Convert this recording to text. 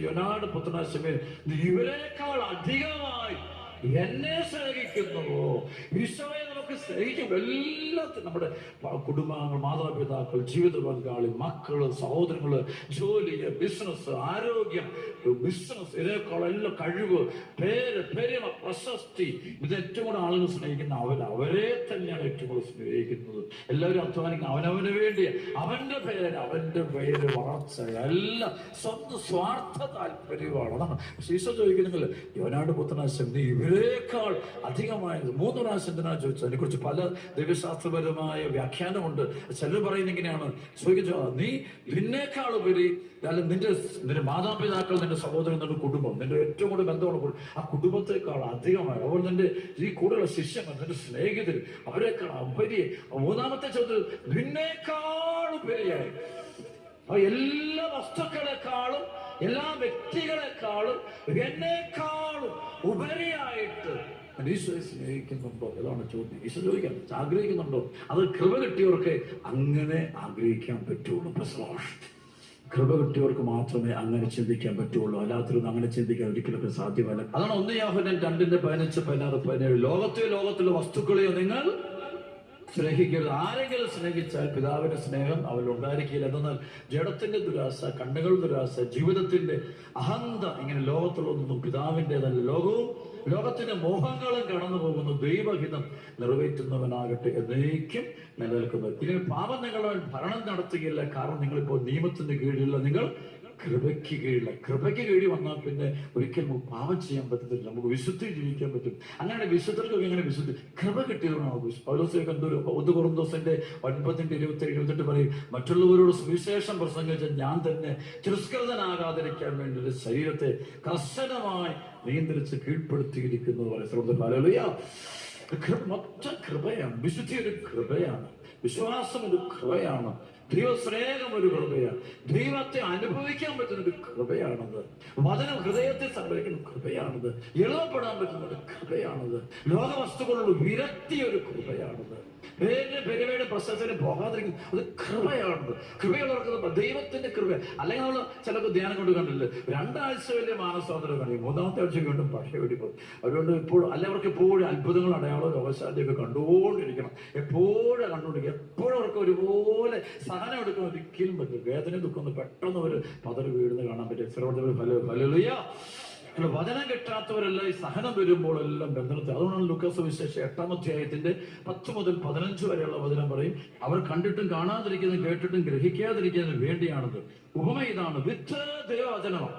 യോനാട് പുത്രനാശമേ, ഇവരെക്കാൾ അധികമായി എന്നെ സ്നേഹിക്കുന്നുവോ? ഈശോയെ നമുക്ക് സ്നേഹിക്കും. എല്ലാത്തിനും നമ്മുടെ കുടുംബാംഗങ്ങൾ, മാതാപിതാക്കൾ, ജീവിത പങ്കാളി, മക്കള്, സഹോദരങ്ങള്, ജോലി, ബിസിനസ്, ആരോഗ്യം, ബിസിനസ്, ഇതിനേക്കാളെല്ലാം കഴിവ്, പേര്, പെരുമ, പ്രശസ്തി, ഇത് ഏറ്റവും കൂടുതൽ ആളുകൾ സ്നേഹിക്കുന്ന അവരെ തന്നെയാണ് ഏറ്റവും കൂടുതൽ സ്നേഹിക്കുന്നത്. എല്ലാവരും അധ്വാനിക്കുന്ന അവനവന് വേണ്ടി അവന്റെ പേര് വളർച്ച എല്ലാം സ്വന്തം സ്വാർത്ഥ താല്പര്യമാണ്. ഈശോ ചോദിക്കുന്നെങ്കിൽ യോനാട് പുത്രനാശം നീ ഇവരെക്കാൾ അധികമായത് 3 പ്രാവശ്യം എന്തിനാ ചോദിച്ചത്? അതിനെക്കുറിച്ച് പല ദൈവശാസ്ത്രപരമായ വ്യാഖ്യാനമുണ്ട്. ചിലർ പറയുന്ന ഇങ്ങനെയാണ്, ചോദിച്ചോ നീ നിന്നേക്കാൾ ഉപരി നിന്റെ മാതാപിതാക്കൾ, നിന്റെ സഹോദരൻ, നിന്റെ കുടുംബം, നിന്റെ ഏറ്റവും കൂടുതൽ ബന്ധമുള്ള ആ കുടുംബത്തെക്കാൾ അധികമായി, അപ്പോൾ നിന്റെ ഈ കൂടുതലുള്ള ശിഷ്യന്മാർ, നിന്റെ സ്നേഹിതർ, അവരെക്കാൾ ഉപരി. 3-ാമത്തെ ചോദ്യം നിന്നേക്കാൾ ഉപരിയായി എല്ലാ വസ്തുക്കളെക്കാളും എല്ലാ വ്യക്തികളെക്കാളും എന്നേക്കാളും ഉപരിയായിട്ട് ഈശോയെ സ്നേഹിക്കുന്നുണ്ടോ? അതാണ് ചോദ്യം. ഈശോ ചോദിക്കാൻ ആഗ്രഹിക്കുന്നുണ്ടോ? അത് കൃപ കിട്ടിയവർക്ക് അങ്ങനെ ആഗ്രഹിക്കാൻ പറ്റുള്ളൂ. കൃപ കിട്ടിയവർക്ക് മാത്രമേ അങ്ങനെ ചിന്തിക്കാൻ പറ്റുള്ളൂ. അല്ലാത്തവരൊന്നും അങ്ങനെ ചിന്തിക്കാൻ ഒരിക്കലും സാധ്യമല്ല. അതാണ് 1 യോഹന്നാൻ 2:15-16-17 ലോകത്തിലെ വസ്തുക്കളെയോ നിങ്ങൾ സ്നേഹിക്കരുത്. ആരെങ്കിലും സ്നേഹിച്ചാൽ പിതാവിന്റെ സ്നേഹം അവരിൽ ഉണ്ടായിരിക്കില്ല. എന്നാൽ ജഡത്തിന്റെ ദുരാശ, കണ്ണുകളുടെ ദുരാശ, ജീവിതത്തിന്റെ അഹന്ത, ഇങ്ങനെ ലോകത്തുള്ളതൊന്നും പിതാവിൻ്റെതല്ല. ലോകത്തിന്റെ മോഹങ്ങളും കടന്നു പോകുന്നു. ദൈവഹിതം നിറവേറ്റുന്നവനാകട്ടെ എന്നേക്കും നിലനിൽക്കുന്നത്. ഇങ്ങനെ പാപം നിങ്ങളവൻ ഭരണം നടത്തുകയില്ല. കാരണം നിങ്ങളിപ്പോൾ നിയമത്തിന് കീഴിലുള്ള, നിങ്ങൾ കൃപയ്ക്ക് കീഴില്ല. കൃപയ്ക്ക് കീഴിൽ വന്നാൽ പിന്നെ ഒരിക്കലും പാപം ചെയ്യാൻ പറ്റത്തില്ല. നമുക്ക് വിശുദ്ധി ജീവിക്കാൻ പറ്റും. അങ്ങനെ വിശുദ്ധർക്കൊക്കെ എങ്ങനെ വിശുദ്ധി? കൃപ കിട്ടിയതാണ്. പൗലോസ് കണ്ടൊരു 1 കൊറിന്തോസിന്റെ 9:27-28 പറയും, മറ്റുള്ളവരോട് സുവിശേഷം പ്രസംഗിച്ച ഞാൻ തന്നെ തിരസ്കൃതനാകാതിരിക്കാൻ വേണ്ടി ഒരു ശരീരത്തെ കർശനമായി നിയന്ത്രിച്ച് കീഴ്പ്പെടുത്തിയിരിക്കുന്നു പറയും. ഹല്ലേലൂയ. മൊത്തം കൃപയാണ്. വിശുദ്ധി ഒരു കൃപയാണ്. വിശ്വാസം ഒരു കൃപയാണ്. ദൈവസ്നേഹം ഒരു കൃപയാണ്. ദൈവത്തെ അനുഭവിക്കാൻ പറ്റുന്ന ഒരു കൃപയാണത്. വചനം ഹൃദയത്തെ സംഭവിക്കുന്ന കൃപയാണത്. എളുപ്പപ്പെടാൻ പറ്റുന്ന ഒരു കൃപയാണത്. ലോകവസ്തുക്കളുള്ള വിരക്തി ഒരു കൃപയാണത്. പെരുമയുടെ പ്രശസ്തിന് പോകാതിരിക്കുന്നത് അത് കൃപയാണത്. കൃപയുള്ളവർക്ക് ദൈവത്തിന്റെ കൃപ. അല്ലെങ്കിൽ നമ്മൾ ചിലപ്പോൾ ധ്യാനം കൊണ്ട് കണ്ടില്ലേ, 2 ആഴ്ച വലിയ മാനസാന്തരം കാണിക്കും, 3-ാമത്തെ ആഴ്ച വീണ്ടും പക്ഷേ വെടിപ്പോകും. അതുകൊണ്ട് ഇപ്പോഴും എല്ലാവർക്കും എപ്പോഴും അത്ഭുതങ്ങൾ, അടയാളവും, രോഗശാന്തിയൊക്കെ കണ്ടുകൊണ്ടിരിക്കണം. എപ്പോഴും കണ്ടുകൊണ്ടിരിക്കും. എപ്പോഴും അവർക്ക് ഒരുപോലെ സഹനം എടുക്കാൻ ഒരിക്കലും പറ്റും. വേദന, ദുഃഖം പെട്ടെന്ന് ഒരു പതറി വീഴുന്ന കാണാൻ പറ്റും. ഹല്ലേലൂയ. വചനം കിട്ടാത്തവരെല്ലാം ഈ സഹനം വരുമ്പോൾ എല്ലാം ബന്ധനത്തിൽ. അതുകൊണ്ടാണ് ലൂക്കാസ് സുവിശേഷം 8-ാം അധ്യായത്തിന്റെ 10 മുതൽ 15 വരെയുള്ള വചനം പറയും, അവർ കണ്ടിട്ടും കാണാതിരിക്കുന്നതും കേട്ടിട്ടും ഗ്രഹിക്കാതിരിക്കുന്നതിന് വേണ്ടിയാണത്. ഉപമ ഇതാണ്, വിത്ത് ദൈവവചനമാണ്.